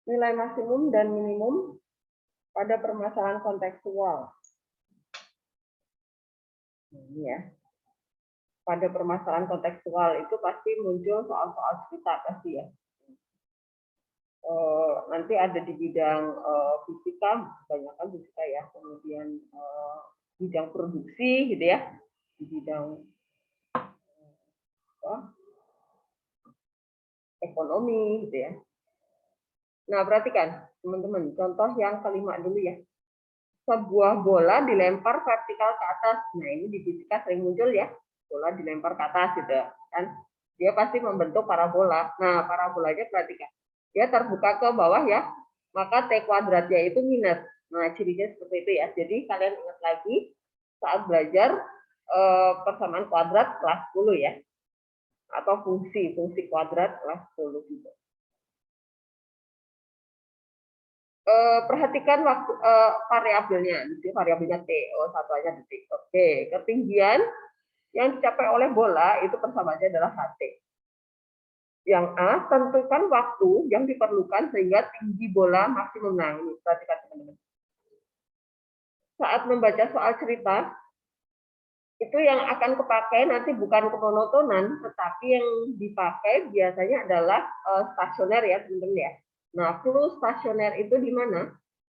nilai maksimum dan minimum pada permasalahan kontekstual. Ini ya. Pada permasalahan kontekstual itu pasti muncul soal-soal cerita pasti ya. Nanti ada di bidang fisika, kebanyakan fisika ya, kemudian bidang produksi gitu ya, di bidang ekonomi gitu ya. Nah, perhatikan teman-teman, contoh yang kelima dulu ya. Sebuah bola dilempar vertikal ke atas. Nah, ini di fisika sering muncul ya, bola dilempar ke atas gitu kan. Dia pasti membentuk parabola. Nah, parabolanya perhatikan. Dia terbuka ke bawah ya, maka T kuadratnya itu minus. Nah, cirinya seperti itu ya. Jadi kalian ingat lagi saat belajar persamaan kuadrat kelas 10 ya. Atau fungsi kuadrat kelas 10 juga. Perhatikan waktu variabelnya, variabelnya T, satu aja detik. Oke, ketinggian yang dicapai oleh bola itu persamaannya adalah HT. Yang A, tentukan waktu yang diperlukan sehingga tinggi bola maksimum. Nah, ini perhatikan teman-teman. Saat membaca soal cerita, itu yang akan kepakai nanti bukan kemonotonan, tetapi yang dipakai biasanya adalah stasioner ya teman-teman ya. Nah, clue stasioner itu di mana?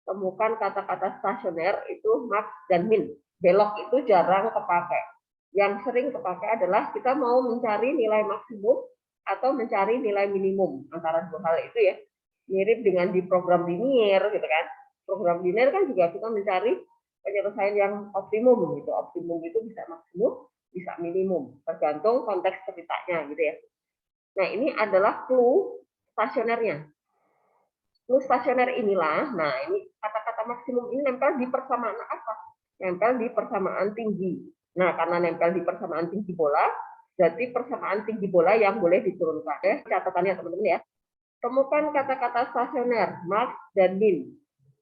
Temukan kata-kata stasioner itu max dan min. Belok itu jarang kepakai. Yang sering kepakai adalah kita mau mencari nilai maksimum atau mencari nilai minimum. Antara dua hal itu ya. Mirip dengan di program linear gitu kan. Program linear kan juga kita mencari penyelesaian yang optimum gitu. Optimum itu bisa maksimum, bisa minimum, tergantung konteks ceritanya gitu ya. Nah, ini adalah clue stasionernya. Clue stasioner inilah, nah ini kata-kata maksimum ini nempel di persamaan apa? Nempel di persamaan tinggi. Nah, karena nempel di persamaan tinggi bola, berarti persamaan tinggi bola yang boleh diturunkan. Catatannya teman-teman ya. Temukan kata-kata stasioner, max dan min.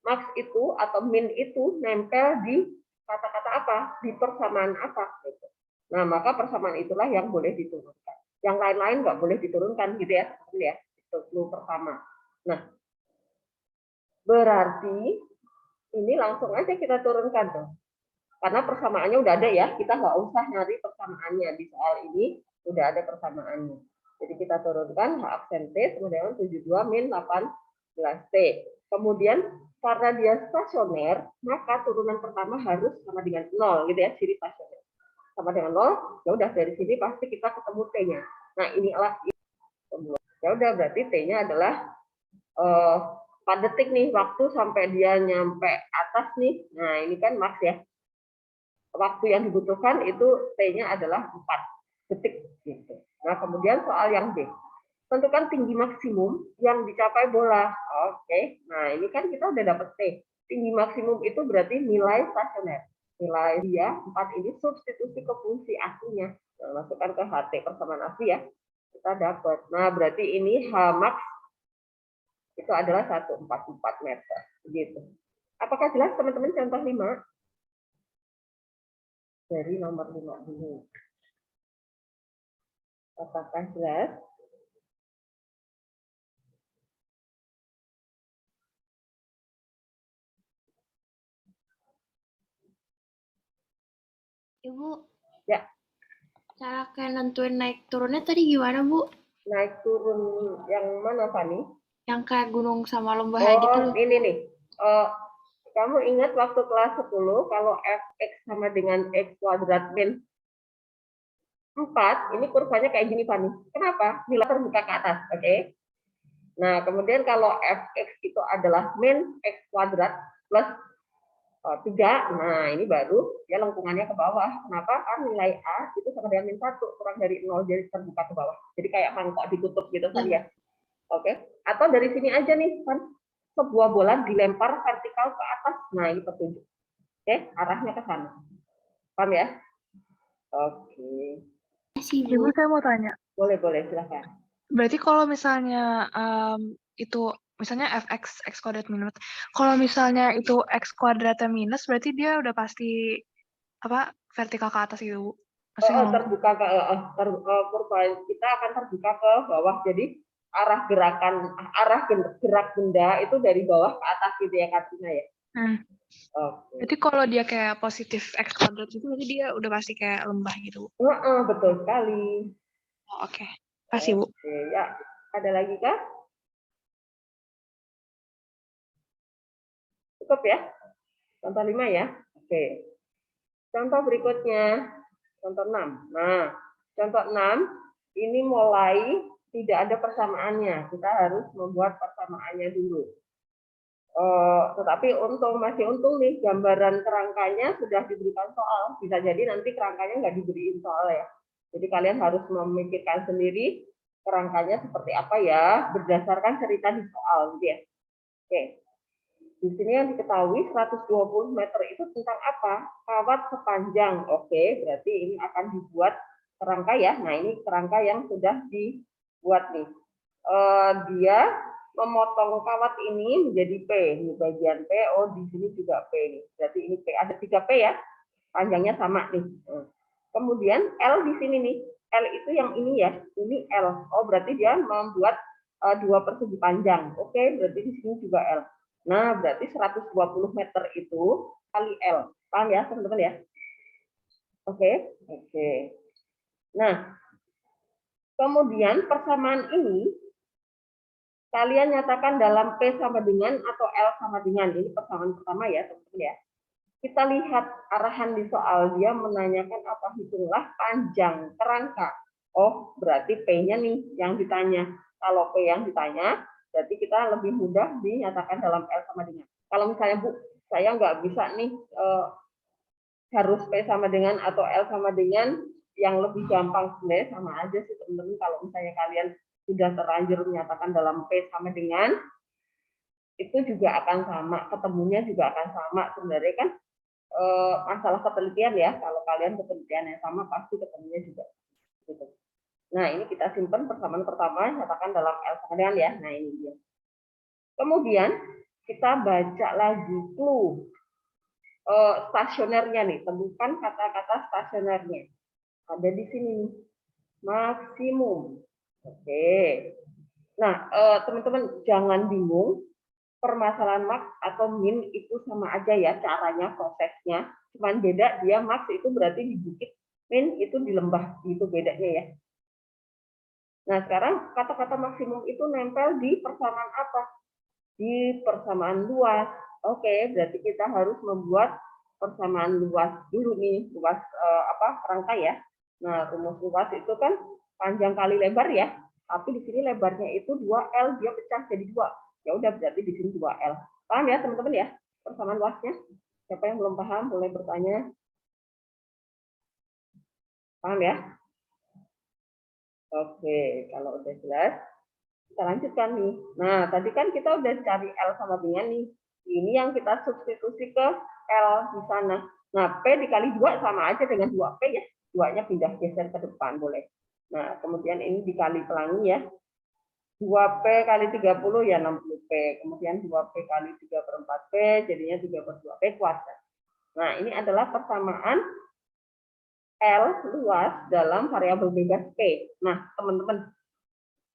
Max itu atau min itu nempel di kata-kata apa? Di persamaan apa? Gitu. Nah, maka persamaan itulah yang boleh diturunkan. Yang lain-lain nggak boleh diturunkan gitu ya, teman-teman ya. Itu clue pertama. Nah, berarti ini langsung aja kita turunkan tuh. Karena persamaannya udah ada ya, kita nggak usah nyari persamaannya. Di soal ini udah ada persamaannya. Jadi kita turunkan H absen T sama dengan 72 min 18T. Kemudian karena dia stasioner, maka turunan pertama harus sama dengan 0 gitu ya, ciri stasioner. Sama dengan 0, ya udah dari sini pasti kita ketemu T-nya. Nah, inilah ya udah berarti T-nya adalah 4 detik nih waktu sampai dia nyampe atas nih. Nah, ini kan max ya. Waktu yang dibutuhkan itu T-nya adalah 4 detik gitu. Nah, kemudian soal yang B. Tentukan tinggi maksimum yang dicapai bola. Oke. Nah, ini kan kita udah dapat T. Tinggi maksimum itu berarti nilai stasioner. Nilai dia 4 ini substitusi ke fungsi aslinya. Nah, masukkan ke HT persamaan asli ya. Kita dapat. Nah, berarti ini H max itu adalah 144 meter. Begitu. Apakah jelas teman-teman contoh 5? Dari nomor 5 dulu. Apakah jelas? Ibu, ya. Cara kayak nentuin naik turunnya tadi gimana, Bu? Naik turun yang mana, Fani? Yang kayak gunung sama lembah gitu. Ini nih. Kamu ingat waktu kelas 10 kalau fx sama dengan x kuadrat min 4, ini kurvanya kayak gini, Fani. Kenapa? Nilai terbuka ke atas, oke? Nah, kemudian kalau fx itu adalah min x kuadrat plus 3, nah ini baru ya lengkungannya ke bawah. Kenapa? Kan nilai A itu sama dengan min 1, kurang dari 0, jadi terbuka ke bawah. Jadi kayak mangkok ditutup gitu kan ya. Oke. Atau dari sini aja nih, kan sebuah bola dilempar vertikal ke atas. Nah, ini petunjuk. Oke, arahnya ke sana. Paham ya? Oke. Ibu, saya mau tanya. Boleh, silakan. Berarti kalau misalnya itu misalnya fx x kuadrat minus, kalau misalnya itu x kuadratnya minus, berarti dia udah pasti apa vertikal ke atas gitu, Bu? Terbuka ke kurva kita akan terbuka ke bawah. Jadi gerak benda itu dari bawah ke atas gitu ya Katrina ya. Oke. Berarti kalau dia kayak positif X kuadrat itu berarti dia udah pasti kayak lembah gitu. Betul sekali. Oh, oke. Kasih, Bu. Oke, ya. Ada lagi kah? Cukup ya? Contoh 5 ya. Oke. Contoh berikutnya, contoh 6. Nah, contoh 6 ini mulai tidak ada persamaannya. Kita harus membuat persamaannya dulu. Tetapi masih untung nih gambaran kerangkanya sudah diberikan soal. Bisa jadi nanti kerangkanya nggak diberiin soal ya. Jadi kalian harus memikirkan sendiri kerangkanya seperti apa ya berdasarkan cerita di soal gitu ya. Oke. Di sini yang diketahui 120 meter itu tentang apa? Kawat sepanjang. Oke, berarti ini akan dibuat kerangka ya. Nah, ini kerangka yang sudah dibuat nih. Dia memotong kawat ini menjadi P. Ini bagian P, di sini juga P nih. Berarti ini P, ada 3 P ya. Panjangnya sama nih. Kemudian L di sini nih. L itu yang ini ya. Ini L. Berarti dia membuat 2 persegi panjang. Oke, berarti di sini juga L. Nah, berarti 120 meter itu kali L. Paham ya, teman-teman ya? Oke. Nah, kemudian persamaan ini kalian nyatakan dalam P sama dengan atau L sama dengan. Ini persamaan pertama ya, teman-teman ya. Kita lihat arahan di soal, dia menanyakan apa, hitunglah panjang kerangka. Berarti P-nya nih yang ditanya. Kalau P yang ditanya, berarti kita lebih mudah dinyatakan dalam L sama dengan. Kalau misalnya Bu, saya nggak bisa nih harus P sama dengan atau L sama dengan, yang lebih gampang sebenarnya sama aja sih teman-teman. Kalau misalnya kalian sudah terlanjur menyatakan dalam P sama dengan, itu juga akan sama, ketemunya juga akan sama sebenarnya kan. Masalah ketelitian ya, kalau kalian ketelitian yang sama pasti ketemunya juga gitu. Nah, ini kita simpan persamaan pertama, nyatakan dalam L sama dengan ya. Nah, ini dia. Kemudian kita baca lagi clue stasionernya nih, temukan kata-kata stasionernya. Ada di sini nih, maksimum. Oke. Nah, teman-teman jangan bingung, permasalahan max atau min itu sama aja ya caranya, prosesnya. Cuman beda, dia max itu berarti di bukit, min itu di lembah, itu bedanya ya. Nah, sekarang kata-kata maksimum itu nempel di persamaan apa? Di persamaan luas. Oke, berarti kita harus membuat persamaan luas dulu nih, luas kerangka ya. Nah, rumus luas itu kan panjang kali lebar ya. Tapi di sini lebarnya itu 2L, dia pecah jadi 2. Ya udah, berarti di sini 2L. Paham ya teman-teman ya persamaan luasnya? Siapa yang belum paham boleh bertanya. Paham ya? Oke, kalau udah jelas kita lanjutkan nih. Nah, tadi kan kita udah cari L sama dengan nih. Ini yang kita substitusi ke L di sana. Nah, P dikali 2 sama aja dengan 2P ya. 2-nya pindah geser ke depan boleh. Nah, kemudian ini dikali pelangi ya. 2P kali 30 ya 60P. Kemudian 2P kali 3/4P jadinya 3/2P kuadrat. Nah, ini adalah persamaan L luas dalam variabel bebas P. Nah, teman-teman,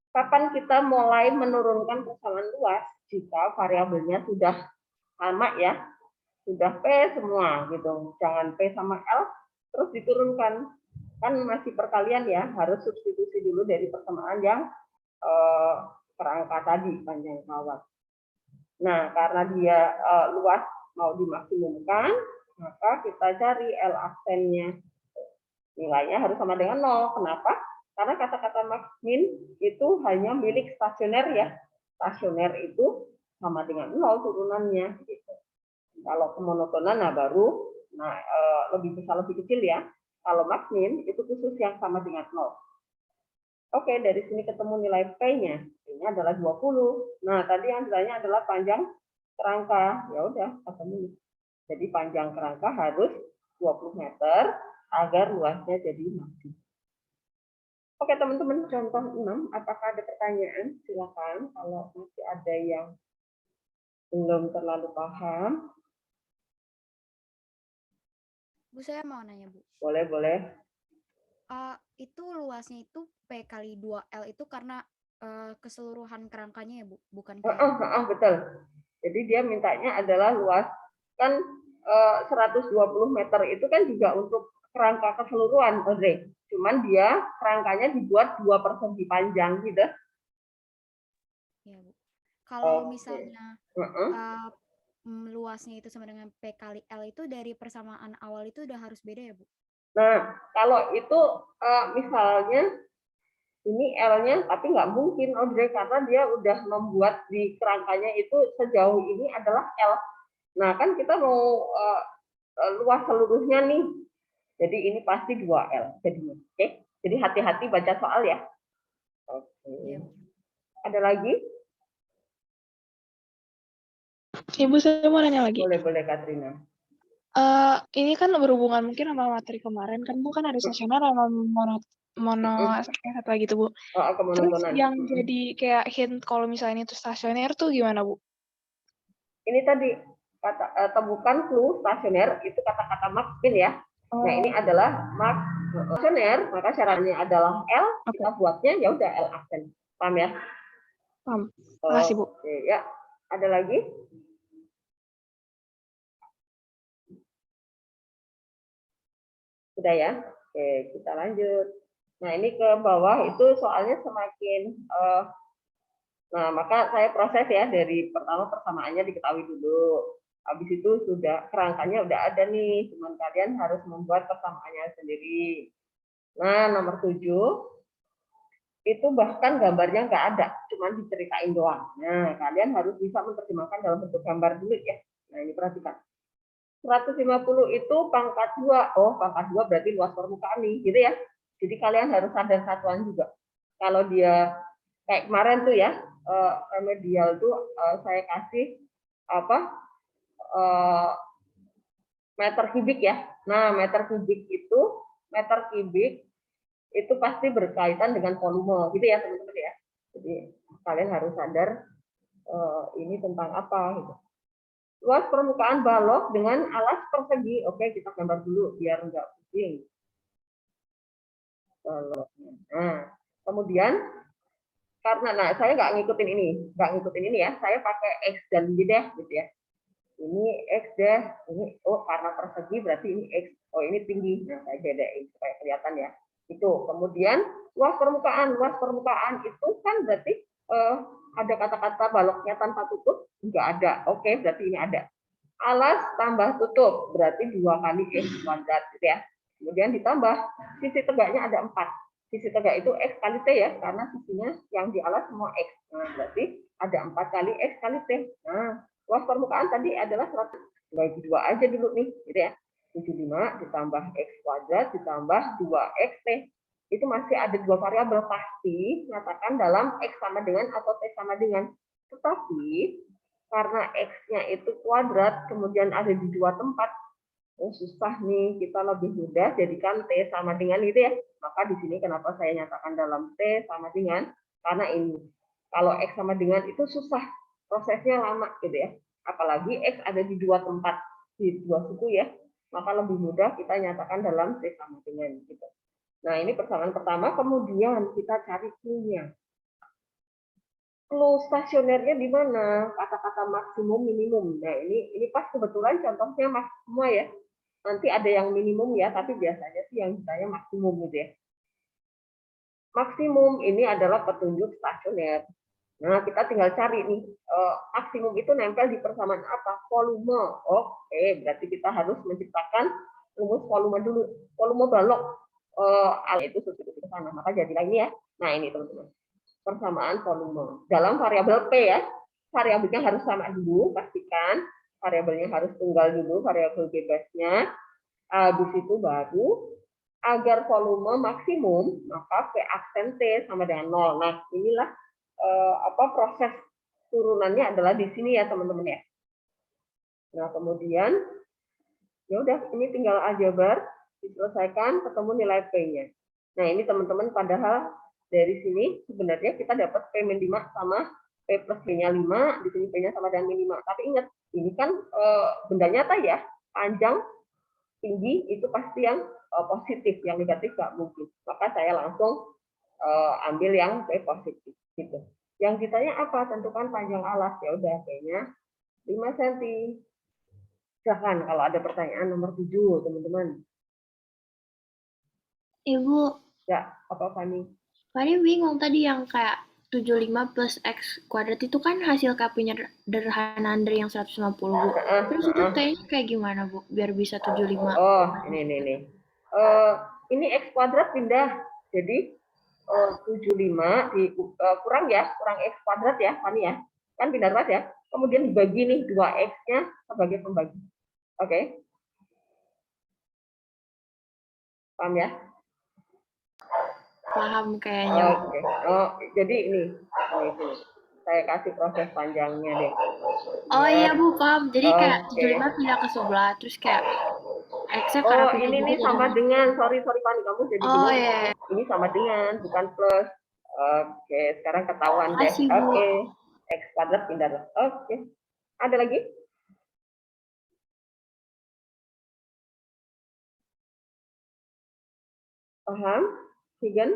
kapan kita mulai menurunkan persamaan luas? Jika variabelnya sudah sama ya, sudah P semua gitu. Jangan P sama L terus diturunkan. Kan masih perkalian ya, harus substitusi dulu dari persamaan yang kerangka tadi, panjang kawat. Nah, karena dia luas mau dimaksimumkan, maka kita cari L aksennya. Nilainya harus sama dengan 0. Kenapa? Karena kata-kata max min itu hanya milik stasioner ya. Stasioner itu sama dengan 0 turunannya. Gitu. Kalau kemonotonan, baru lebih besar lebih kecil ya. Kalau max min itu khusus yang sama dengan 0. Oke, dari sini ketemu nilai P-nya. P-nya adalah 20. Nah, tadi yang ditanya adalah panjang kerangka. Ya udah, ketemu. Jadi panjang kerangka harus 20 meter agar luasnya jadi maksimum. Oke, teman-teman, contoh 6. Apakah ada pertanyaan? Silakan. Kalau masih ada yang belum terlalu paham. Bu, saya mau nanya, Bu. Boleh. Itu luasnya itu P kali 2L itu karena keseluruhan kerangkanya ya Bu, bukan Heeh, kayak heeh, betul. Jadi dia mintanya adalah luas kan 120 meter itu kan juga untuk kerangka keseluruhan, Audrey. Cuman dia kerangkanya dibuat 2 persegi panjang gitu. ya Bu. Kalau Oke. misalnya Heeh. luasnya itu sama dengan P kali L itu dari persamaan awal itu udah harus beda ya Bu? Nah, kalau itu misalnya ini L-nya, tapi nggak mungkin, Audrey, karena dia udah membuat di kerangkanya itu sejauh ini adalah L. Nah, kan kita mau luas seluruhnya nih. Jadi ini pasti 2L jadinya. Oke. Jadi hati-hati baca soal ya. Oke. Iya Bu. Ada lagi? Ibu, saya mau nanya lagi. Boleh Katrina. Ini kan berhubungan mungkin sama materi kemarin kan Bu, kan ada stasioner sama mono satu lagi tuh Bu. Oh, Terus kemonotonan. yang jadi kayak hint kalau misalnya itu stasioner tuh gimana Bu? Ini tadi kata temukan clue stasioner itu kata-kata Maxwell ya. Nah, ini adalah Max stasioner, maka syaratnya adalah L, kita buatnya ya udah L aksen. Paham ya? Paham. Makasih Bu. Oke, ya. Ada lagi? Sudah ya? Oke, kita lanjut. Nah, ini ke bawah itu soalnya semakin nah, maka saya proses ya dari pertama persamaannya diketahui dulu. Habis itu sudah kerangkanya udah ada nih, cuman kalian harus membuat persamaannya sendiri. Nah, nomor 7 itu bahkan gambarnya nggak ada, cuman diceritain doang. Nah, kalian harus bisa menerjemahkan dalam bentuk gambar dulu ya. Nah, ini perhatikan. 150 itu pangkat 2. Oh, pangkat 2 berarti luas permukaan nih, gitu ya. Jadi kalian harus sadar satuan juga. Kalau dia kayak kemarin tuh ya, remedial tuh saya kasih apa meter kubik ya. Nah, meter kubik itu pasti berkaitan dengan volume, gitu ya teman-teman ya. Jadi kalian harus sadar ini tentang apa gitu. Luas permukaan balok dengan alas persegi. Oke, kita gambar dulu biar nggak pusing. Baloknya. Nah, kemudian karena saya nggak ngikutin ini ya. Saya pakai X dan Y deh, gitu ya. Ini X deh, ini karena persegi berarti ini X. Oh, ini tinggi. Nah, saya bedain supaya kelihatan ya. Itu. Kemudian luas permukaan itu kan berarti ada kata-kata baloknya tanpa tutup? Nggak ada. Oke, berarti ini ada. Alas tambah tutup berarti 2 kali X kuadrat, gitu ya. Kemudian ditambah sisi tegaknya ada 4. Sisi tegak itu X kali T ya, karena sisinya yang di alas semua X. Nah, berarti ada 4 kali X kali T. Nah, luas permukaan tadi adalah 100. Bagi 2 aja dulu nih, gitu ya. 75 ditambah X kuadrat ditambah 2X T. Itu masih ada 2 variabel, pasti nyatakan dalam X sama dengan atau T sama dengan. Tetapi karena X-nya itu kuadrat, kemudian ada di 2 tempat, susah nih, kita lebih mudah jadikan T sama dengan itu ya. Maka di sini kenapa saya nyatakan dalam T sama dengan, karena ini. Kalau X sama dengan itu susah, prosesnya lama gitu ya. Apalagi X ada di 2 tempat, di 2 suku ya, maka lebih mudah kita nyatakan dalam T sama dengan gitu. Nah, ini persamaan pertama, kemudian kita cari clue-nya. Clue stasionernya di mana? Kata-kata maksimum, minimum. Nah, ini pas kebetulan contohnya mas semua ya. Nanti ada yang minimum ya, tapi biasanya sih yang ditanya maksimum gitu ya. Maksimum ini adalah petunjuk stasioner. Nah, kita tinggal cari nih, maksimum itu nempel di persamaan apa? Volume. Oke, berarti kita harus menciptakan rumus volume dulu. Volume balok. Itu sudah ke sana. Maka jadilah ini ya. Nah, ini teman-teman. Persamaan volume dalam variabel P ya, variabelnya harus sama dulu, pastikan variabelnya harus tunggal dulu, variabel bebasnya. Habis itu baru agar volume maksimum maka P aksen T sama dengan 0. Nah, inilah proses turunannya adalah di sini ya teman-teman ya. Nah, kemudian ya udah ini tinggal aljabar diselesaikan, ketemu nilai P-nya. Nah, ini teman-teman padahal dari sini sebenarnya kita dapat P-5 sama P plus B-nya 5, di sini P-nya sama dengan min 5. Tapi ingat, ini kan benda nyata ya, panjang, tinggi, itu pasti yang positif, yang negatif nggak mungkin. Maka saya langsung ambil yang P positif gitu. Yang ditanya apa? Tentukan panjang alas. Ya udah kayaknya 5 cm. Silahkan kalau ada pertanyaan nomor 7, teman-teman. Ibu, Ya, apa Fani? Fani bingung tadi yang kayak 75 plus X kuadrat itu kan hasil penyederhanaan dari yang 150, Bu. Terus itu kayaknya kayak gimana, Bu? Biar bisa 75. Oh, ini. Ini X kuadrat pindah. Jadi 75 kurang X kuadrat ya, Fani ya. Kan pindah ruas ya. Kemudian dibagi nih 2X-nya sebagai pembagi. Oke. Paham ya? Paham kayaknya. Oke. Oh, jadi ini. Saya kasih proses panjangnya deh. Oh iya Bu, paham. Jadi kayak Oke. 75 pindah ke sebelah, terus kayak X-nya Oh, karena pindah ini nih gitu sama jadi. dengan, sorry Fani, kamu jadi Oh bingung. iya. Ini sama dengan, bukan plus. Oke, sekarang ketahuan deh. Makasih, Bu. Oke, X kuadrat pindah. Oke. Ada lagi? Paham? Sigen?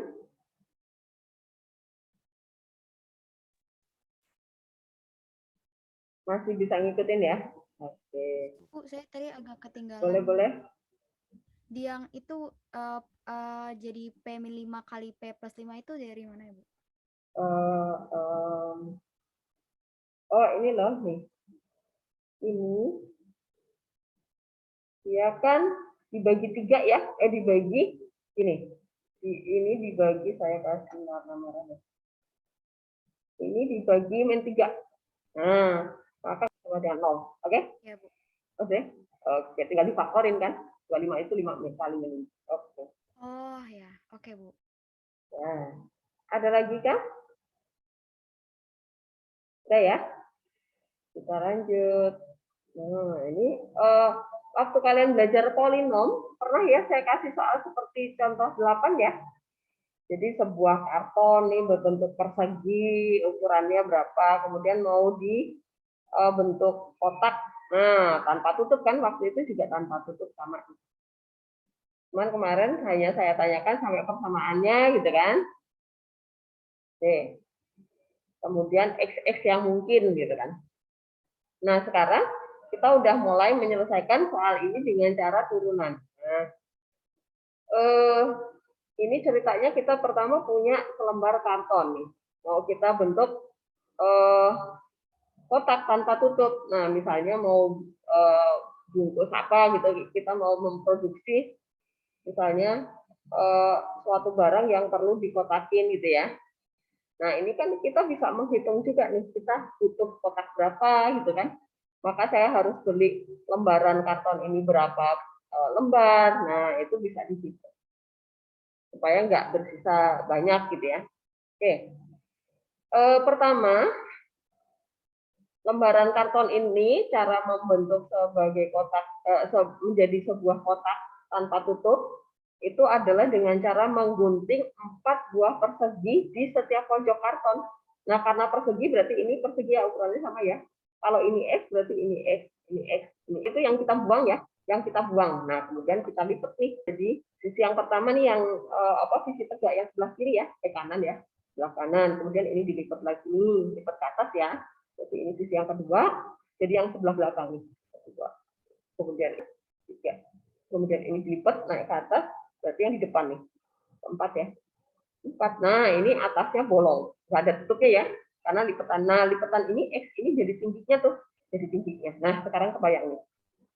Masih bisa ngikutin ya? Oke. Bu, saya tadi agak ketinggalan. Boleh. Di yang itu jadi P5 kali P plus 5 itu dari mana ya, Bu? Oh, ini loh nih. Ini ya kan dibagi 3 ya? Dibagi ini. Ini dibagi, saya kasih warna merah ya. Ini dibagi min 3. Nah, maka sama dengan 0. Oke? Ya, Bu. Oke, tinggal difaktorin kan. 25 itu 5 kali min. Oke. Oh ya, oke Bu. Nah, ada lagi kah? Udah ya? Kita lanjut. Nah, ini waktu kalian belajar polinom, pernah ya saya kasih soal seperti contoh 8 ya. Jadi sebuah karton nih berbentuk persegi, ukurannya berapa, kemudian mau di bentuk kotak. Nah, tanpa tutup kan, waktu itu juga tanpa tutup sama. Cuman kemarin hanya saya tanyakan sampai persamaannya gitu kan. Oke. Kemudian XX yang mungkin gitu kan. Nah, sekarang kita udah mulai menyelesaikan soal ini dengan cara turunan. Nah, ini ceritanya kita pertama punya selembar karton nih. Mau kita bentuk kotak tanpa tutup. Nah, misalnya mau bungkus apa gitu, kita mau memproduksi misalnya suatu barang yang perlu dikotakin gitu ya. Nah, ini kan kita bisa menghitung juga nih, kita butuh kotak berapa gitu kan. Maka saya harus beli lembaran karton ini berapa lembar. Nah, itu bisa dihitung. Supaya nggak bersisa banyak gitu ya. Oke. Pertama, lembaran karton ini cara membentuk sebagai kotak menjadi sebuah kotak tanpa tutup itu adalah dengan cara menggunting 4 buah persegi di setiap pojok karton. Nah, karena persegi berarti ini persegi ya, ukurannya sama ya. Kalau ini X berarti ini X, ini X. Ini itu yang kita buang ya, yang kita buang. Nah, kemudian kita lipat nih. Jadi sisi yang pertama nih yang sisi tegak yang sebelah kiri ya, kanan ya, sebelah kanan. Kemudian ini dilipat lagi nih, lipat ke atas ya. Jadi ini sisi yang kedua, jadi yang sebelah belakang nih. Kemudian tiga. Kemudian ini dilipat naik ke atas, berarti yang di depan nih. 4 ya. 4. Nah, ini atasnya bolong. Nggak ada tutupnya ya. Karena lipatan. Nah, lipatan ini X ini jadi tingginya tuh. Jadi tingginya. Nah, sekarang kebayang nih.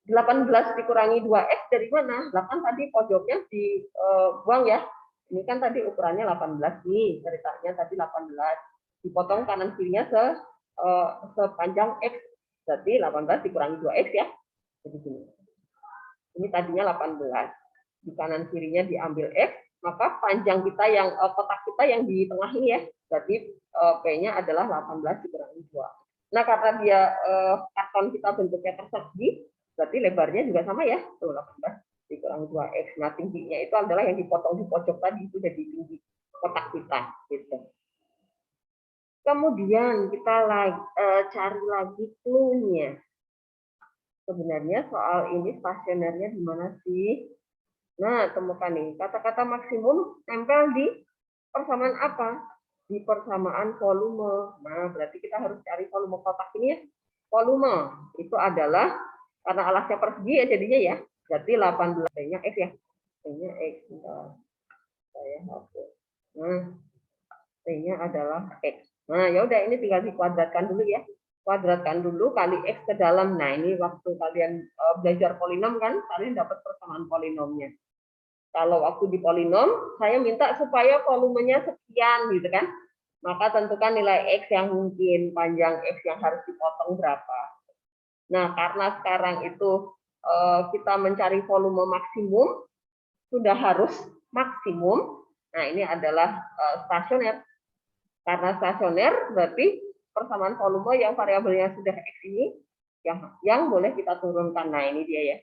18 dikurangi 2X dari mana? 8 tadi pojoknya dibuang ya. Ini kan tadi ukurannya 18 nih. Ceritanya tadi 18. Dipotong kanan kirinya sepanjang X. Berarti 18 dikurangi 2X ya. Jadi gini. Ini tadinya 18. Di kanan kirinya diambil X, maka panjang kita yang kotak kita yang di tengah ini ya. Berarti P-nya adalah 18 dikurangi 2. Nah, karena dia karton kita bentuknya persegi, berarti lebarnya juga sama ya. Tuh 18 dikurangi 2X. Nah, tingginya itu adalah yang dipotong di pojok tadi, itu jadi tinggi kotak kita gitu. Kemudian kita cari lagi clue-nya. Sebenarnya soal ini stasionernya di mana sih? Nah, temukan nih, kata-kata maksimum tempel di Persamaan apa? Di persamaan volume. Nah, berarti kita harus cari volume kotak ini ya. Volume itu adalah karena alasnya persegi ya jadinya ya. Berarti 18 nya X ya. T-nya X. Saya hapus. Nah, T-nya adalah X. Nah, ya udah ini tinggal dikuadratkan dulu ya. Kuadratkan dulu kali X ke dalam. Nah, ini waktu kalian belajar polinom kan, kalian dapat persamaan polinomnya. Kalau waktu di polinom, saya minta supaya volumenya sekian gitu kan. Maka tentukan nilai X yang mungkin, panjang X yang harus dipotong berapa. Nah, karena sekarang itu kita mencari volume maksimum, sudah harus maksimum. Nah, ini adalah stasioner. Karena stasioner berarti persamaan volume yang variabelnya sudah X ini yang boleh kita turunkan. Nah, ini dia ya.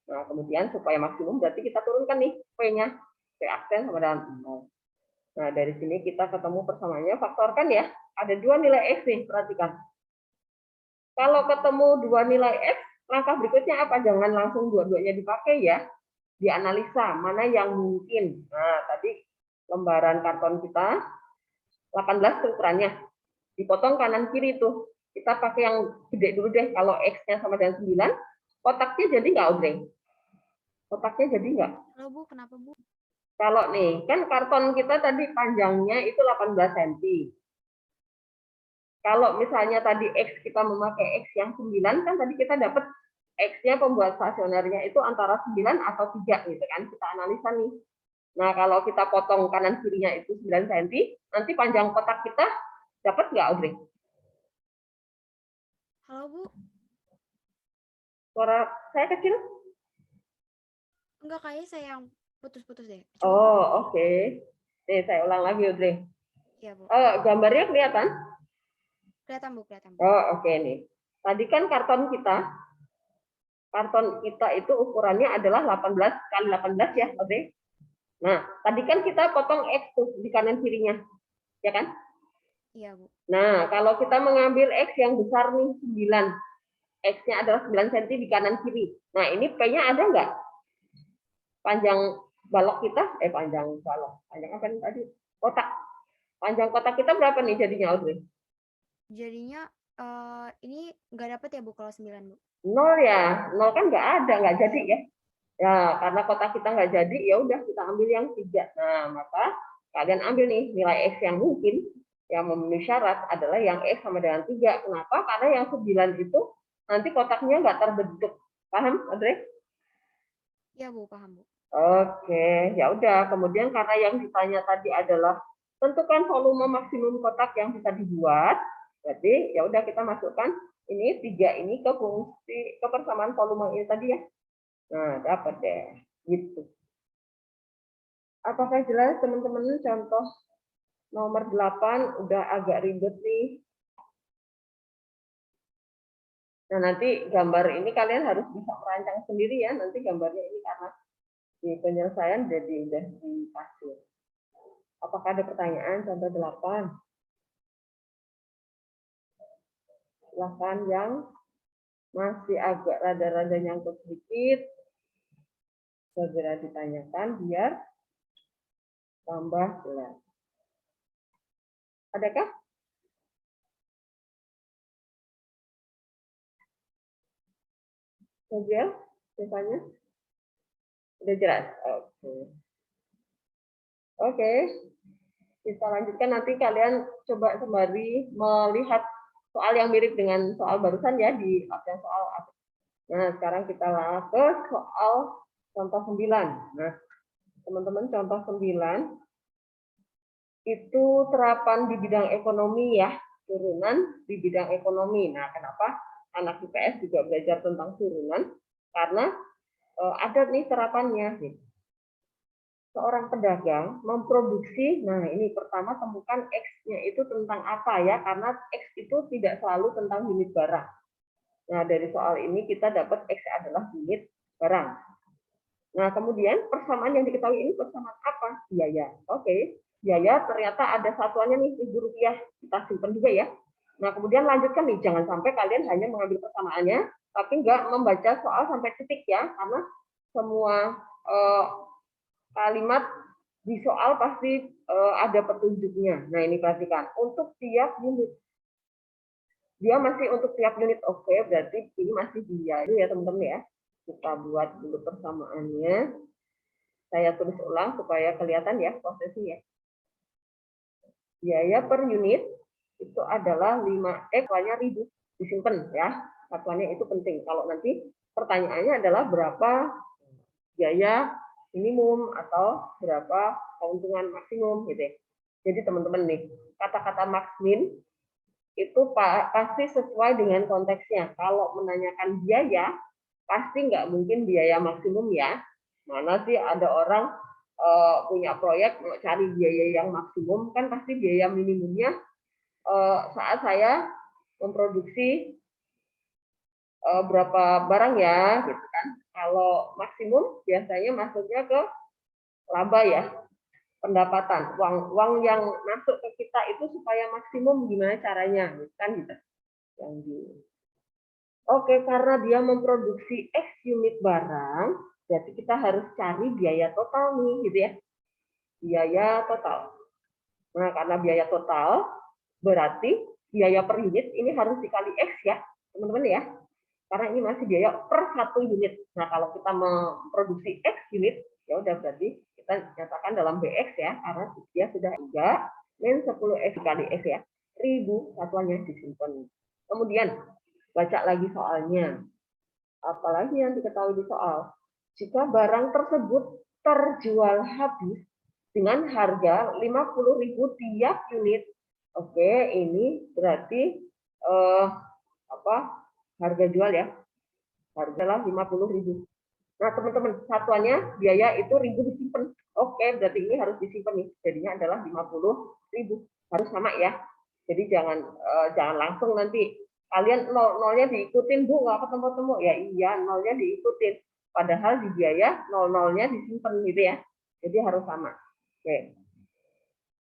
Nah, kemudian supaya maksimum berarti kita turunkan nih P-nya. P aksen sama dengan 0. Nah, dari sini kita ketemu persamaannya, faktorkan ya. Ada dua nilai X nih, perhatikan. Kalau ketemu dua nilai X, langkah berikutnya apa? Jangan langsung dua-duanya dipakai ya. Dianalisa, mana yang mungkin. Nah, tadi lembaran karton kita, 18 ukurannya. Dipotong kanan kiri tuh. Kita pakai yang gede dulu deh. Kalau X-nya sama dengan 9, kotaknya jadi nggak, Audrey? Kotaknya jadi nggak? Halo Bu, kenapa Bu? Kalau nih, kan karton kita tadi panjangnya itu 18 cm. Kalau misalnya tadi X kita memakai X yang 9, kan tadi kita dapat X-nya pembuat stasionernya itu antara 9 atau 3 gitu kan. Kita analisa nih. Nah, kalau kita potong kanan kirinya itu 9 cm, nanti panjang kotak kita dapat nggak, Audrey? Halo Bu, Suara saya kecil? enggak kayaknya saya yang putus-putus deh. Oh, oke. Nih, saya ulang lagi, Audrey. Iya Bu. Gambarnya kelihatan? Kelihatan Bu, kelihatan Bu. Oh, oke nih. Tadi kan karton kita itu ukurannya adalah 18 kali 18 ya, oke? Nah, tadi kan kita potong X tuh di kanan kirinya, ya kan? Iya Bu. Nah, kalau kita mengambil X yang besar nih, 9. X-nya adalah 9 cm di kanan kiri. Nah, ini P-nya ada nggak? Panjang balok kita, panjang balok. Panjang apa nih tadi? Kotak. Panjang kotak kita berapa nih jadinya, Audrey? Jadinya ini nggak dapet ya Bu kalau 9 Bu? 0 ya. 0 kan nggak ada, nggak jadi ya. Ya, karena kotak kita nggak jadi, ya udah kita ambil yang 3. Nah, maka kalian ambil nih nilai X yang mungkin yang memenuhi syarat adalah yang X sama dengan 3. Kenapa? Karena yang 9 itu nanti kotaknya nggak terbentuk. Paham, Audrey? Iya Bu, paham Bu. Oke, ya udah. Kemudian karena yang ditanya tadi adalah tentukan volume maksimum kotak yang bisa dibuat. Jadi ya udah kita masukkan ini 3 ini ke fungsi ke persamaan volume ini tadi ya. Nah, dapat deh. Gitu. Apakah jelas teman-teman contoh nomor 8 udah agak ribet nih. Nah, nanti gambar ini kalian harus bisa merancang sendiri ya. Nanti gambarnya ini karena di penyelesaian jadi udah dikasih. Apakah ada pertanyaan contoh 8? Silahkan yang masih agak rada-rada nyangkut sedikit, segera ditanyakan biar tambah jelas. Adakah? Sosial, misalnya? Udah jelas? Oke. Oke. Kita lanjutkan nanti kalian coba sembari melihat soal yang mirip dengan soal barusan ya di absen soal. Nah, sekarang kita langsung ke soal contoh 9. Nah, teman-teman contoh 9 itu terapan di bidang ekonomi ya, turunan di bidang ekonomi. Nah, kenapa anak IPS juga belajar tentang turunan? Karena ada nih terapannya. Seorang pedagang memproduksi, nah ini pertama temukan X-nya itu tentang apa ya, karena X itu tidak selalu tentang unit barang. Nah, dari soal ini kita dapat X adalah unit barang. Nah, kemudian persamaan yang diketahui ini persamaan apa? Biaya. Oke, biaya ternyata ada satuannya nih, Rp1.000. Kita simpan juga ya. Nah, kemudian lanjutkan nih, jangan sampai kalian hanya mengambil persamaannya, tapi nggak membaca soal sampai titik ya, karena semua kalimat Di soal pasti ada petunjuknya. Nah, ini perhatikan. Untuk tiap unit. Dia masih untuk tiap unit. Oke, berarti ini masih dia. Ini ya, teman-teman ya. Kita buat dulu persamaannya. Saya tulis ulang supaya kelihatan ya prosesnya. Biaya per unit itu adalah 5X, satuannya 1000. Disimpan ya. Satuannya itu penting. Kalau nanti pertanyaannya adalah berapa biaya minimum atau berapa keuntungan maksimum gitu ya. Jadi teman-teman nih, kata-kata max min itu pasti sesuai dengan konteksnya. Kalau menanyakan biaya, pasti nggak mungkin biaya maksimum ya. Mana sih ada orang punya proyek mau cari biaya yang maksimum, kan pasti biaya minimumnya saat saya memproduksi berapa barang ya, gitu kan. Kalau maksimum biasanya masuknya ke laba ya, pendapatan. Uang yang masuk ke kita itu supaya maksimum gimana caranya, kan gitu. Oke, karena dia memproduksi X unit barang, berarti kita harus cari biaya total nih, gitu ya. Biaya total. Nah, karena biaya total, berarti biaya per unit ini harus dikali X ya, teman-teman ya. Karena ini masih biaya per satu unit. Nah, kalau kita memproduksi X unit, ya udah berarti kita nyatakan dalam BX ya, karena dia sudah 3 min 10X kali X ya. 1000 satuannya disimpan. Kemudian baca lagi soalnya. Apalagi yang diketahui di soal. Jika barang tersebut terjual habis dengan harga 50.000 tiap unit. Oke, ini berarti harga jual ya. Hargalah 50.000. Nah, teman-teman, satuannya biaya itu 1000 disimpan. Oke, berarti ini harus disimpan nih. Jadinya adalah 50.000. Harus sama ya. Jadi jangan langsung nanti kalian nolnya diikutin, Bu, nggak ketemu-temu. Ya iya, nolnya diikutin. Padahal di biaya nolnya disimpan gitu ya. Jadi harus sama. Oke.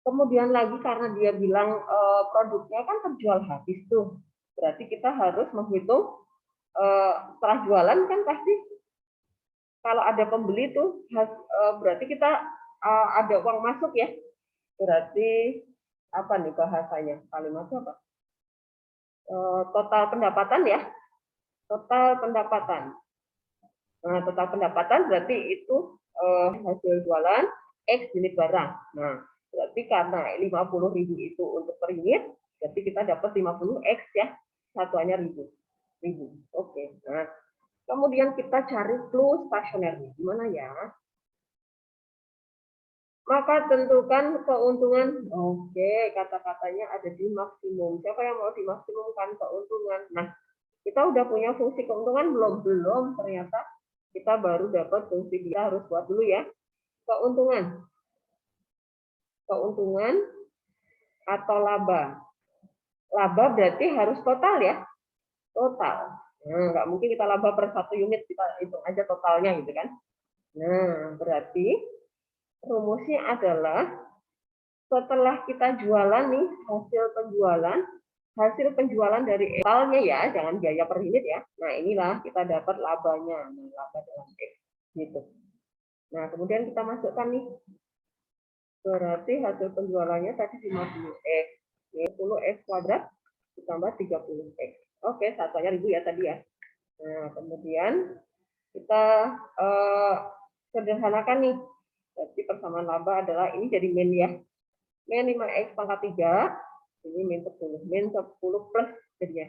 Kemudian lagi karena dia bilang produknya kan terjual habis tuh. Berarti kita harus menghitung setelah jualan kan pasti kalau ada pembeli tuh berarti kita ada uang masuk ya. Berarti apa nih bahasanya? Kalimatnya apa? Total pendapatan ya. Total pendapatan. Nah, total pendapatan berarti itu hasil jualan X unit barang. Nah, berarti karena 50.000 itu untuk per unit, berarti kita dapat 50X ya. Satuannya 1000. Oke. Nah, kemudian kita cari clue stasionernya. Gimana ya? Maka tentukan keuntungan. Oke, kata-katanya ada di maksimum. Siapa yang mau dimaksimumkan keuntungan? Nah, kita udah punya fungsi keuntungan belum? Belum, ternyata kita baru dapat fungsi dia. Harus buat dulu ya. Keuntungan. Keuntungan atau laba. Laba berarti harus total ya. Total. Nah, nggak mungkin kita laba per satu unit, kita hitung aja totalnya gitu kan. Nah, berarti rumusnya adalah setelah kita jualan nih, hasil penjualan dari totalnya ya, jangan biaya per unit ya. Nah, inilah kita dapat labanya. Nah, laba dalam X gitu. Nah, kemudian kita masukkan nih. Berarti hasil penjualannya tadi 50X. 10X kuadrat ditambah 30X. Oke, satunya 1000 ya tadi ya. Nah, kemudian kita sederhanakan nih. Berarti persamaan laba adalah ini jadi min ya. Min 5X pangkat 3, ini min 10. Min 10 plus jadinya.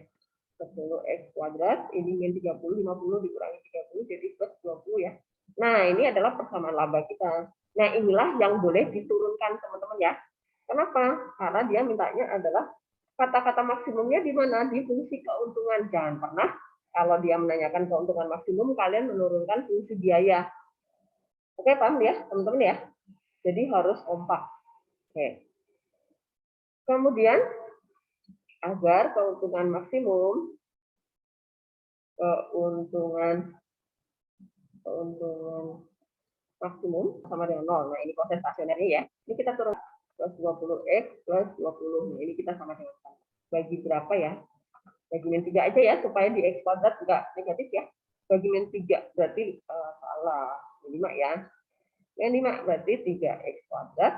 10X kuadrat, ini min 30, 50 dikurangi 30, jadi plus 20 ya. Nah, ini adalah persamaan laba kita. Nah, inilah yang boleh diturunkan teman-teman ya. Kenapa? Karena dia mintanya adalah kata-kata maksimumnya di mana? Di fungsi keuntungan. Jangan pernah kalau dia menanyakan keuntungan maksimum, kalian menurunkan fungsi biaya. Oke, paham ya, teman-teman ya? Jadi harus kompak. Oke. Kemudian, agar keuntungan maksimum, sama dengan 0. Nah, ini proses stasionernya ya. Ini kita turun plus 20X plus 20. Nah, ini kita sama dengan 1. Bagi berapa ya? Bagi min 3 aja ya, supaya di X kuadrat enggak negatif ya. Bagi min 3, berarti salah. 5 ya. Min 5 berarti 3x kuadrat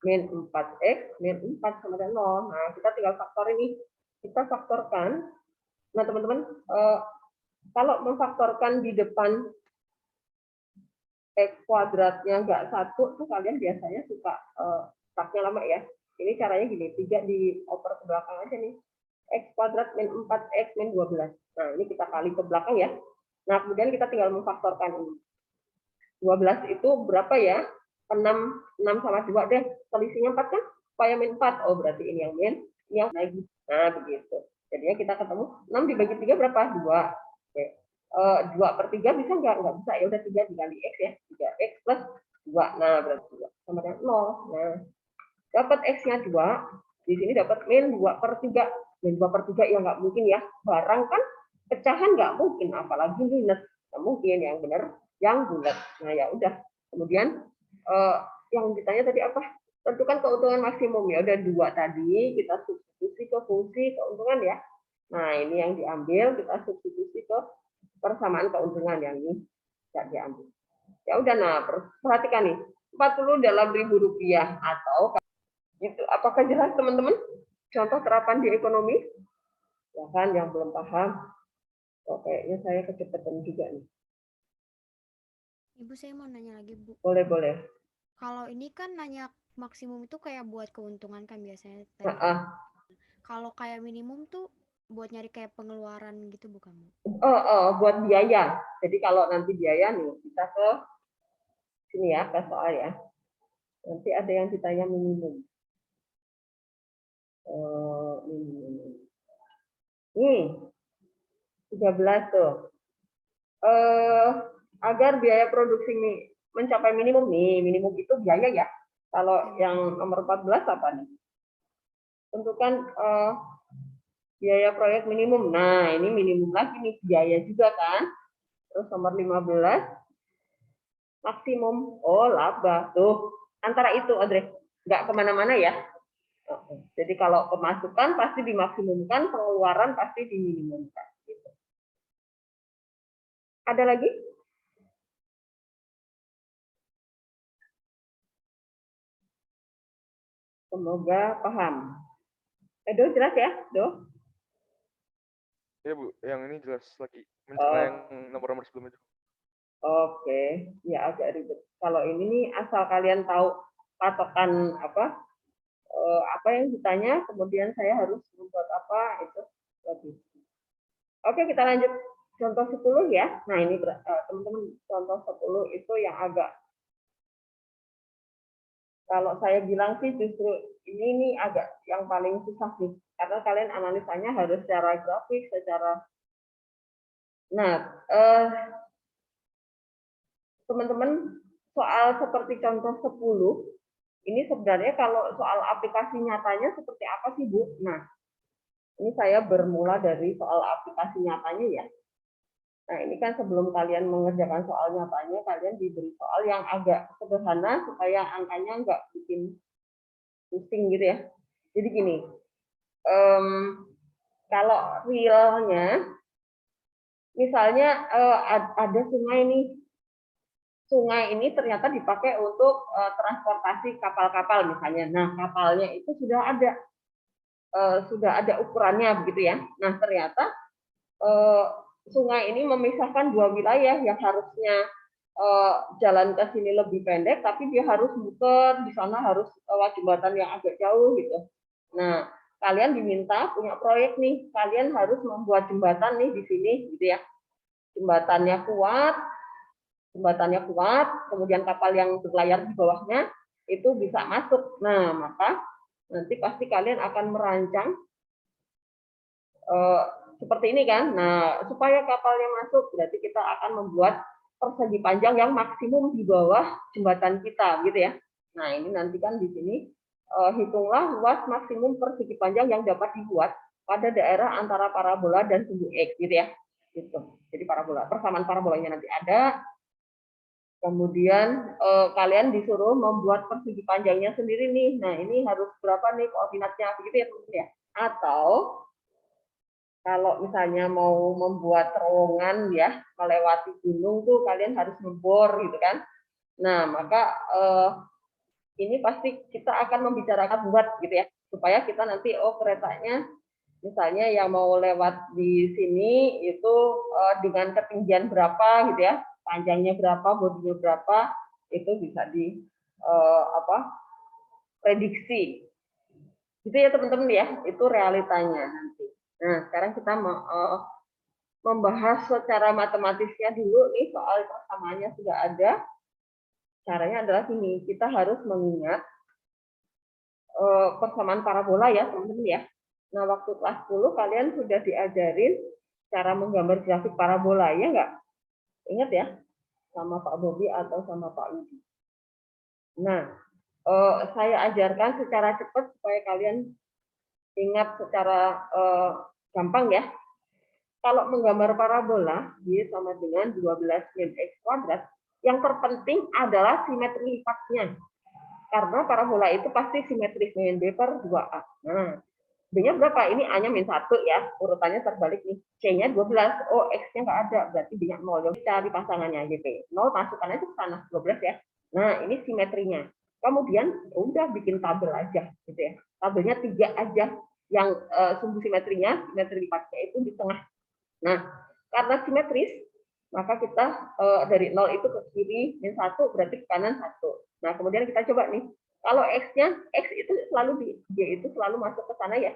min 4x min 4 sama dengan 0. Nah, kita tinggal faktor ini. Kita faktorkan. Nah, teman-teman, kalau memfaktorkan di depan x kuadratnya nggak 1, tuh kalian biasanya suka stucknya lama ya. Ini caranya gini, 3 dioper ke belakang aja nih. X kuadrat min 4x min 12. Nah, ini kita kali ke belakang ya. Nah, kemudian kita tinggal memfaktorkan ini. 12 itu berapa ya? 6 sama 2 deh. Selisihnya 4 kan? Supaya min 4. Oh, berarti ini yang min, ini yang lagi. Nah, begitu. Jadinya kita ketemu 6 dibagi 3 berapa? 2. Oke. 2/3 bisa nggak? Nggak bisa. Ya udah 3 dikali x ya. 3x plus 2. Nah, berarti 2 sama dengan 0. Nah, dapat x-nya 2. Di sini dapat min 2/3. Min 2/3 ya nggak mungkin ya. Barang kan pecahan nggak mungkin. Apalagi minus. Nggak mungkin. Yang benar yang bulat. Nah, ya udah. Kemudian yang ditanya tadi apa? Tentukan keuntungan maksimum. Ya udah 2 tadi kita substitusi ke fungsi keuntungan ya. Nah, ini yang diambil, kita substitusi ke persamaan keuntungan yang ini tidak diambil. Ya udah, nah perhatikan nih, 40 dalam ribu rupiah atau gitu. Apakah jelas teman-teman? Contoh terapan di ekonomi? Ya kan, yang belum paham. Oh, kayaknya saya kecepatan juga nih. Ibu, saya mau nanya lagi, Bu. Boleh, boleh. Kalau ini kan nanya maksimum itu kayak buat keuntungan kan biasanya tadi. Kalau kayak minimum tuh buat nyari kayak pengeluaran gitu bukan, Bu? Buat biaya. Jadi kalau nanti biaya nih, kita ke sini ya, ke soal ya. Nanti ada yang ditanya minimum. Minimum. Nih, 13 tuh. Agar biaya produksi mencapai minimum nih, minimum itu biaya ya. Kalau yang nomor 14 apa nih? Tentukan biaya proyek minimum. Nah, ini minimum lagi nih, biaya juga kan. Terus nomor 15 maksimum. Oh, laba tuh. Antara itu, Audrey. Nggak kemana-mana ya. Jadi kalau pemasukan pasti dimaksimumkan, pengeluaran pasti diminimumkan. Gitu. Ada lagi? Semoga paham. Do, jelas ya, Do? Ya Bu, yang ini jelas lagi mencerna yang nomor-nomor sebelumnya. Oke, ya agak ribet. Kalau ini nih asal kalian tahu patokan apa yang ditanya, kemudian saya harus membuat apa itu lebih. Oke, kita lanjut contoh 10 ya. Nah, ini teman-teman contoh 10 itu yang agak, kalau saya bilang sih justru ini nih agak yang paling susah sih. Karena kalian analisanya harus secara grafik, secara. Nah, teman-teman, soal seperti contoh 10, ini sebenarnya kalau soal aplikasi nyatanya seperti apa sih, Bu? Nah, ini saya bermula dari soal aplikasi nyatanya ya. Nah, ini kan sebelum kalian mengerjakan soal nyatanya, kalian diberi soal yang agak sederhana supaya angkanya nggak bikin pusing gitu ya. Jadi gini, kalau realnya, misalnya ada sungai nih, sungai ini ternyata dipakai untuk transportasi kapal-kapal misalnya. Nah, kapalnya itu sudah ada ukurannya begitu ya. Nah, ternyata sungai ini memisahkan dua wilayah yang harusnya jalan ke sini lebih pendek, tapi dia harus muter di sana, harus lewat jembatan yang agak jauh gitu. Nah, kalian diminta punya proyek nih, kalian harus membuat jembatan nih di sini gitu ya. Jembatannya kuat, kemudian kapal yang berlayar di bawahnya itu bisa masuk. Nah, maka nanti pasti kalian akan merancang seperti ini kan. Nah, supaya kapalnya masuk, berarti kita akan membuat persegi panjang yang maksimum di bawah jembatan kita, gitu ya. Nah, ini nanti kan di sini hitunglah luas maksimum persegi panjang yang dapat dibuat pada daerah antara parabola dan sumbu X, gitu ya. Gitu. Jadi persamaan parabolanya nanti ada. Kemudian kalian disuruh membuat persegi panjangnya sendiri nih. Nah, ini harus berapa nih koordinatnya, begitu ya teman-teman ya. Atau kalau misalnya mau membuat terowongan ya melewati gunung tuh kalian harus ngebor gitu kan. Nah, maka ini pasti kita akan membicarakan buat gitu ya, supaya kita nanti keretanya misalnya yang mau lewat di sini itu dengan ketinggian berapa gitu ya, panjangnya berapa, bodinya berapa, itu bisa di prediksi. Gitu ya teman-teman ya, itu realitanya nanti. Nah, sekarang kita membahas secara matematisnya dulu nih, soal persamaannya sudah ada. Caranya adalah gini, kita harus mengingat persamaan parabola ya teman-teman ya. Nah, waktu kelas 10 kalian sudah diajarin cara menggambar grafik parabola, ya nggak? Ingat ya, sama Pak Bobi atau sama Pak Yudi. Nah, saya ajarkan secara cepat supaya kalian ingat secara gampang ya. Kalau menggambar parabola, Y sama dengan 12 min X kuadrat, yang terpenting adalah simetri lipatnya. Karena parabola itu pasti simetris, min B per 2A. Nah, B-nya berapa? Ini A-nya min 1 ya, urutannya terbalik nih. C-nya 12, oh X-nya nggak ada, berarti B-nya 0. Jadi cari pasangannya YP. 0 masukkan aja ke sana, 12 ya. Nah, ini simetrinya. Kemudian udah bikin tabel aja, gitu ya. Tabelnya 3 aja, yang sumbu simetrinya, simetri lipatnya itu di tengah. Nah, karena simetris, maka kita dari 0 itu ke kiri, min 1 berarti ke kanan 1. Nah, kemudian kita coba nih, kalau X-nya, X itu selalu di Y itu selalu masuk ke sana ya.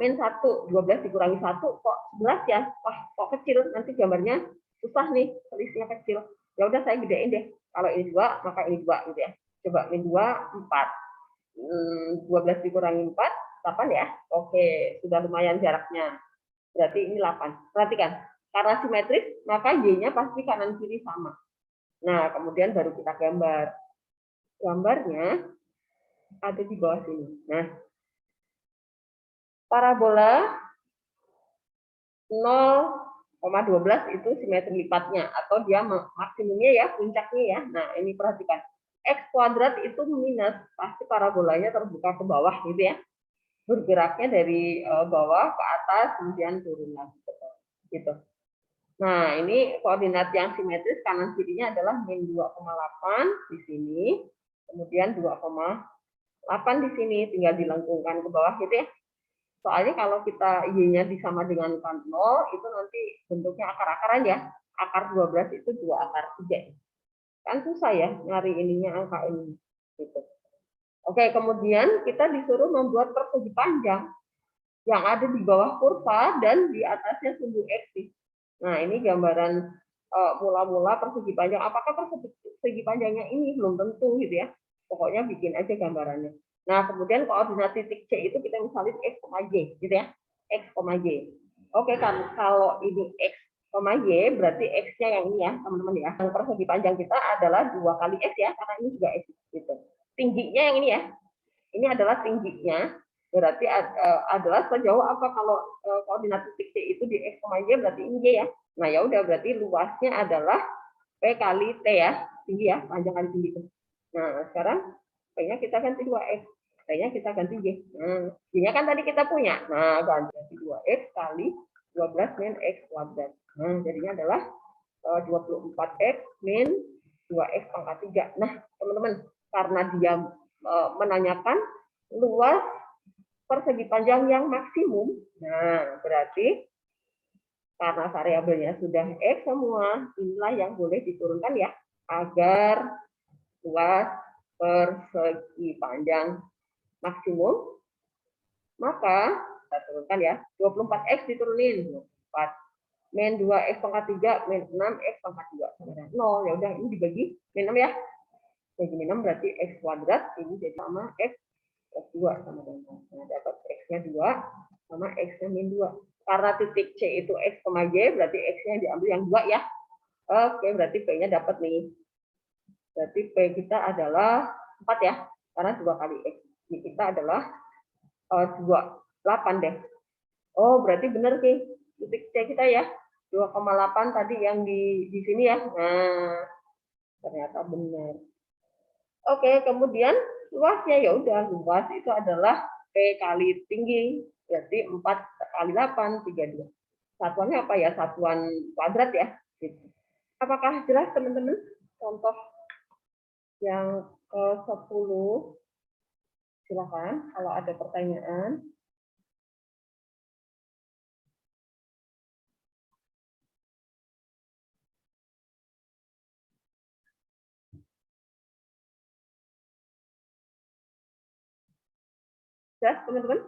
Min 1, 12 dikurangi 1, kok 11 ya? Wah, kok kecil, nanti gambarnya susah nih, selisihnya kecil. Ya udah saya gedein deh. Kalau ini 2, maka ini 2 gitu ya. Coba min 2, 4. 12 dikurangi 4, 8 ya. Oke, sudah lumayan jaraknya. Berarti ini 8. Perhatikan, karena simetris, maka Y-nya pasti kanan kiri sama. Nah, kemudian baru kita gambar. Gambarnya ada di bawah sini. Nah, parabola 0,12 itu simetri lipatnya, atau dia maksimumnya ya, puncaknya ya. Nah, ini perhatikan. X kuadrat itu minus, pasti parabolanya terbuka ke bawah gitu ya. Bergeraknya dari bawah ke atas, kemudian turun lagi gitu. Nah, ini koordinat yang simetris kanan kirinya adalah min 2,8 di sini, kemudian 2,8 di sini, tinggal dilengkungkan ke bawah gitu ya. Soalnya kalau kita Y-nya disama dengan 0, itu nanti bentuknya akar-akaran ya. Akar 12 itu 2 akar 3. Kan susah ya nyari ininya angka ini. Gitu. Oke, kemudian kita disuruh membuat persegi panjang yang ada di bawah kurva dan di atasnya sumbu X. Nah, ini gambaran mula-mula persegi panjang. Apakah persegi panjangnya ini belum tentu gitu ya. Pokoknya bikin aja gambarannya. Nah, kemudian koordinat titik C itu kita misalnya X, Y gitu ya. X, Y. Oke, kan kalau ini X, Y berarti X-nya yang ini ya, teman-teman ya. Yang persegi panjang kita adalah 2 kali X ya, karena ini juga X gitu. Tingginya yang ini ya. Ini adalah tingginya. Berarti adalah sejauh apa kalau koordinat titik C itu di X, Y berarti ini Y ya. Nah, ya udah berarti luasnya adalah P kali T ya. Tinggi ya, panjang kali tinggi. Nah, sekarang P-nya kita ganti 2X. T-nya kita ganti Y. Nah, Y-nya kan tadi kita punya. Nah, ganti 2X kali 12 min X kuadrat. Nah, jadinya adalah 24X min 2X pangkat 3. Nah, teman-teman, karena dia menanyakan luas persegi panjang yang maksimum, nah berarti karena variabelnya sudah X semua, inilah yang boleh diturunkan ya, agar luas persegi panjang maksimum, maka kita turunkan ya, 24X diturunin, 4 min 2X pangkat 3, min 6X pangkat 2, sama dengan 0, ya udah ini dibagi min 6 ya, bagi min 6 berarti X kuadrat, ini jadi sama X plus 2 sama dengan 0. Nah, dapat X-nya 2 sama X-nya min 2. Karena titik C itu X, Y, berarti X-nya diambil yang 2 ya. Oke, berarti P-nya dapat nih. Berarti P kita adalah 4 ya, karena 2 kali X. Ini kita adalah 28 deh. Oh, berarti benar sih. Titik C kita ya, 2,8 tadi yang di sini ya. Nah, ternyata benar. Oke, kemudian luasnya ya udah, luas itu adalah P kali tinggi, berarti 4 kali 8, 32. Satuannya apa ya? Satuan kuadrat ya. Apakah jelas teman-teman? Contoh Yang ke-10, silakan kalau ada pertanyaan. Jelas, teman-teman?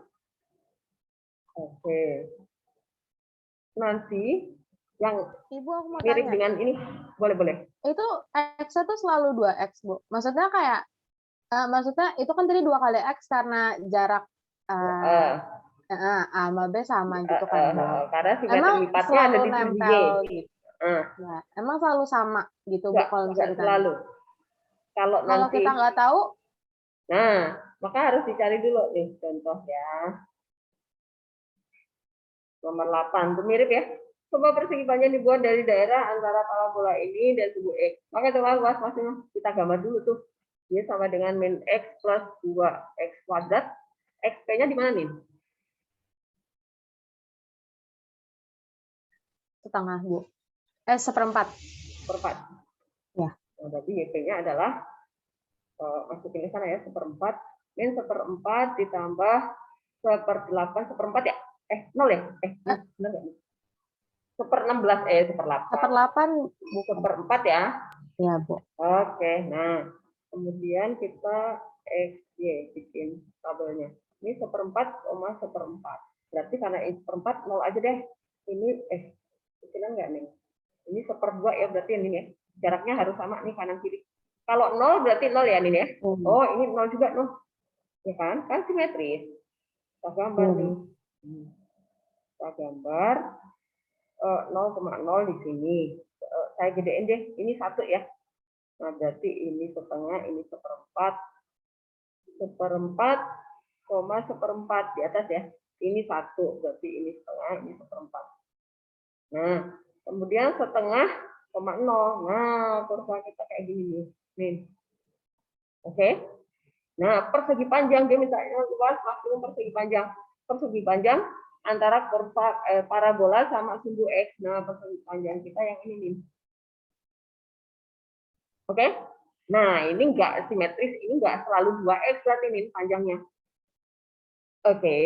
Oke. Nanti yang Ibu, aku mau mirip tanya. dengan ini, boleh. Itu X-nya tuh selalu 2X, Bu. Maksudnya kayak, maksudnya itu kan tadi 2 kali X karena jarak A sama B sama gitu kan, Bu. Karena simetri Emang lipatnya ada selalu di sisi Y. nempel gitu? Ya, emang selalu sama gitu, Bu, kalau misalnya ditanya? Selalu. Kalau nanti, kita nggak tahu, nah, maka harus dicari dulu nih contoh ya. Nomor 8, itu mirip ya. Coba persegi panjang dibuat dari daerah antara parabola ini dan sumbu X. Maka coba luas masing kita gambar dulu tuh. Dia sama dengan min X plus 2X kuadrat. XP-nya di mana nih? setengah, Bu. Seperempat. Seperempat. Ya. Nah, berarti YP-nya adalah, masukin ke sana ya, seperempat. Min seperempat ditambah 1/8, seperempat ya? 0 ya? Benar nggak? 1/16, 1/8. 1/8 bukan. 1/4 ya? Ya, Bu. Oke, nah kemudian kita XY bikin tabelnya. Ini 1/4, berarti karena ini 1/4, 0 aja deh. Ini kecilnya nggak nih? Ini 1/2 ya, berarti ini ya. Jaraknya harus sama nih kanan kiri. Kalau 0 berarti 0 ya, ini ya. Oh, ini 0 juga, 0. Ya kan? Kan simetris. Kita gambar nih. Kita gambar 0,0 di sini. Saya gedein deh. Ini 1 ya. Nah, berarti ini setengah, ini 1/4. 1/4, 1/4 di atas ya. Ini 1, berarti ini setengah, ini 1/4. Nah, kemudian setengah, 0. Nah, kurva kita kayak gini nih. Oke. Nah, persegi panjang, dia misalnya luas maksimum persegi panjang. Persegi panjang antara kurva parabola sama sumbu X. Nah, persegi panjang kita yang ini nih. Oke? Nah, ini enggak simetris, ini enggak selalu 2X berarti ini panjangnya. Oke.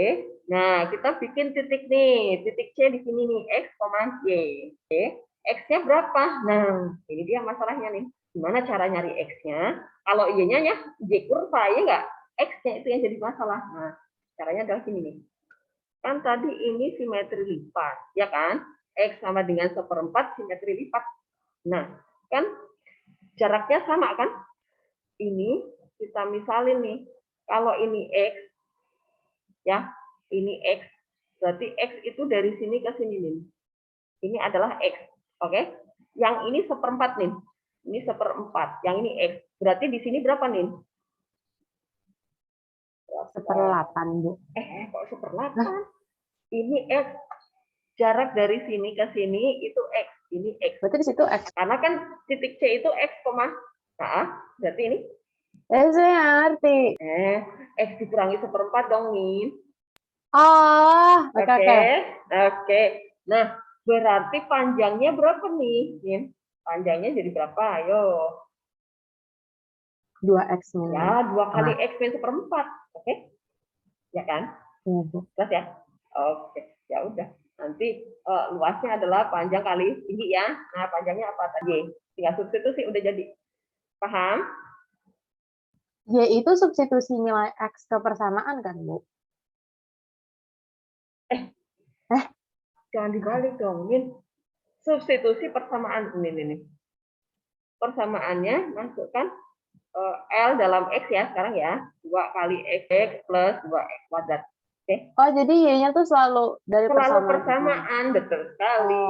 Nah, kita bikin titik nih. Titik C di sini nih, X, Y. Oke. X-nya berapa? Nah, ini dia masalahnya nih. Gimana cara nyari X-nya? Kalau Y-nya ya, Y kurva, ya enggak? X-nya itu yang jadi masalah. Nah, caranya adalah gini nih. Kan tadi ini simetri lipat, ya kan? X sama dengan 1/4 simetri lipat. Nah, kan jaraknya sama kan? Ini kita misalin nih, kalau ini X, ya, ini X, berarti X itu dari sini ke sini nih. Ini adalah X, oke? Yang ini 1/4 nih, ini 1/4, yang ini X, berarti di sini berapa nih? 1/8, Bu. Kok 1/8? Ini X, jarak dari sini ke sini itu X, ini X. Berarti di situ X. Karena kan titik C itu X, berarti ini? Saya ngerti. X dikurangi 1/4 dong, Min. Oh, oke. Nah, berarti panjangnya berapa nih, Min? Panjangnya jadi berapa? Ayo. 2X. Ya, 2 kali X min 1/4. Oke? Ya kan? Iya, Bu. Jelas ya? Oke, ya udah. Nanti luasnya adalah panjang kali tinggi ya. Nah, panjangnya apa tadi? Tinggal substitusi udah jadi. Paham? Y itu substitusi nilai X ke persamaan kan, Bu? Jangan dibalik dong, Min. Substitusi persamaan ini. Persamaannya masukkan L dalam X ya sekarang ya. 2 kali X plus 2X kuadrat. Oke. Oh, jadi Y-nya tuh selalu dari persamaan, betul sekali.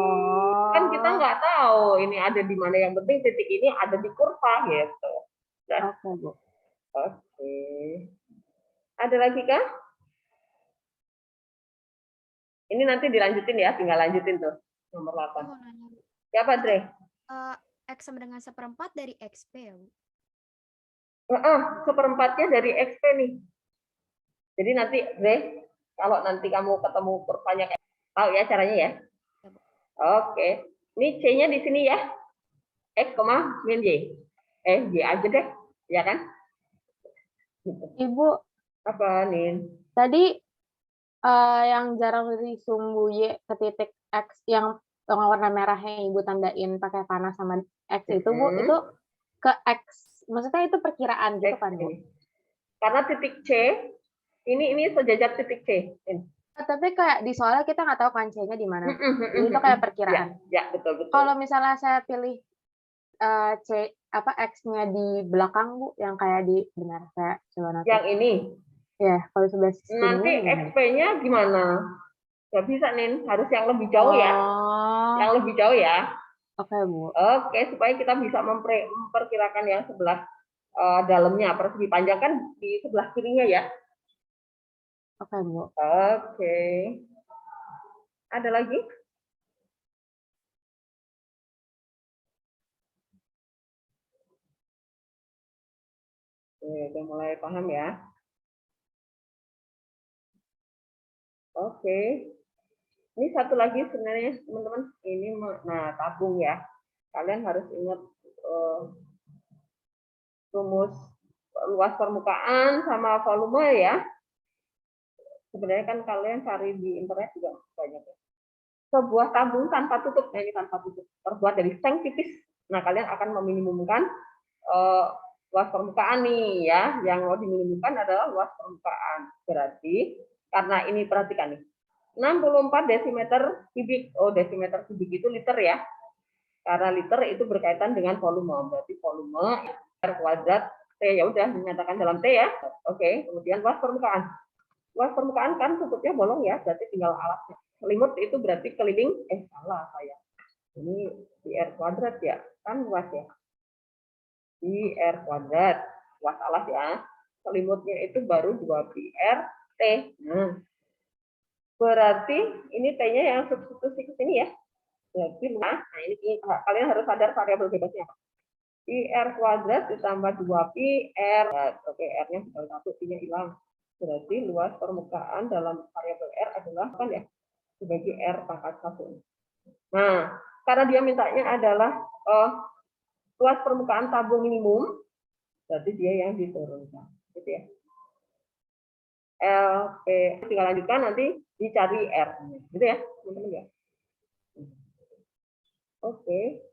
Kan kita nggak tahu ini ada di mana, yang penting titik ini ada di kurva gitu. Nah, oke, Bu. Oke. Ada lagi kah? Ini nanti dilanjutin ya, tinggal lanjutin tuh nomor 8. Siapa, Dre? X sama dengan 1/4 dari XP ya, Bu? 1/4-nya dari XP nih. Jadi nanti, Dre, kalau nanti kamu ketemu kurvanya, tahu ya caranya ya? Oke. Ini C-nya di sini ya. X, min Y. Y aja deh. ya kan? Gitu. Ibu, Apa nih? tadi yang jarak dari sumbu Y ke titik X yang warna merahnya Ibu tandain pakai panah sama X itu, Bu, itu ke X. Maksudnya itu perkiraan gitu kan, Bu? Karena titik C, ini sejajar titik C. Tapi kayak di soalnya kita nggak tahu kan C-nya di mana. Jadi itu kayak perkiraan. Ya, betul. Kalau misalnya saya pilih X-nya di belakang, Bu, yang kayak di benar saya coba nanti. Yang ini. Ya, kalau sebelah sini. Nanti XP-nya gimana? Nggak bisa, Nin. Harus yang lebih jauh ya. Yang lebih jauh ya. Oke, Bu. Oke, supaya kita bisa memperkirakan yang sebelah dalamnya. Persegi panjang kan di sebelah kirinya ya. Oke, Bu. Oke. Ada lagi? Udah mulai paham ya. Oke. Ini satu lagi sebenarnya teman-teman. Ini tabung ya. Kalian harus ingat rumus luas permukaan sama volume ya. Sebenarnya kan kalian cari di internet juga banyak ya. Sebuah tabung tanpa tutup, ini tanpa tutup, terbuat dari seng tipis. Nah, kalian akan meminimumkan luas permukaan nih ya. Yang mau diminimumkan adalah luas permukaan. Berarti karena ini perhatikan nih. 64 desimeter kubik. Oh, desimeter kubik itu liter ya. Karena liter itu berkaitan dengan volume. Berarti volume R kuadrat T, ya udah dinyatakan dalam T ya. Oke, kemudian luas permukaan. Luas permukaan kan tutupnya bolong ya, berarti tinggal alasnya. Selimut itu berarti keliling, salah saya. Ini di R kuadrat ya, kan luas ya. Di R kuadrat, luas alas ya. Selimutnya itu baru 2πr T. Berarti ini T-nya yang substitusi ke sini ya. Berarti nah ini kalian harus sadar variabel bebasnya. Pi R kuadrat ditambah 2pi R. Oke, R-nya tinggal 1, Pi-nya hilang. Berarti luas permukaan dalam variabel R adalah kan ya, sebagai R pangkat 1. Nah, karena dia mintanya adalah luas permukaan tabung minimum, berarti dia yang diturunkan. Gitu ya. LP, tinggal lanjutkan nanti dicari R-nya. Gitu ya, teman-teman ya. Oke.